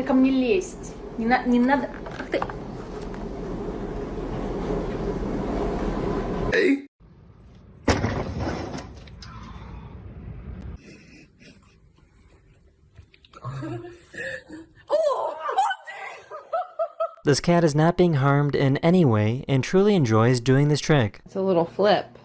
Ко мне лезть. Не надо. Ах ты. This cat is not being harmed in any way and truly enjoys doing this trick. It's a little flip.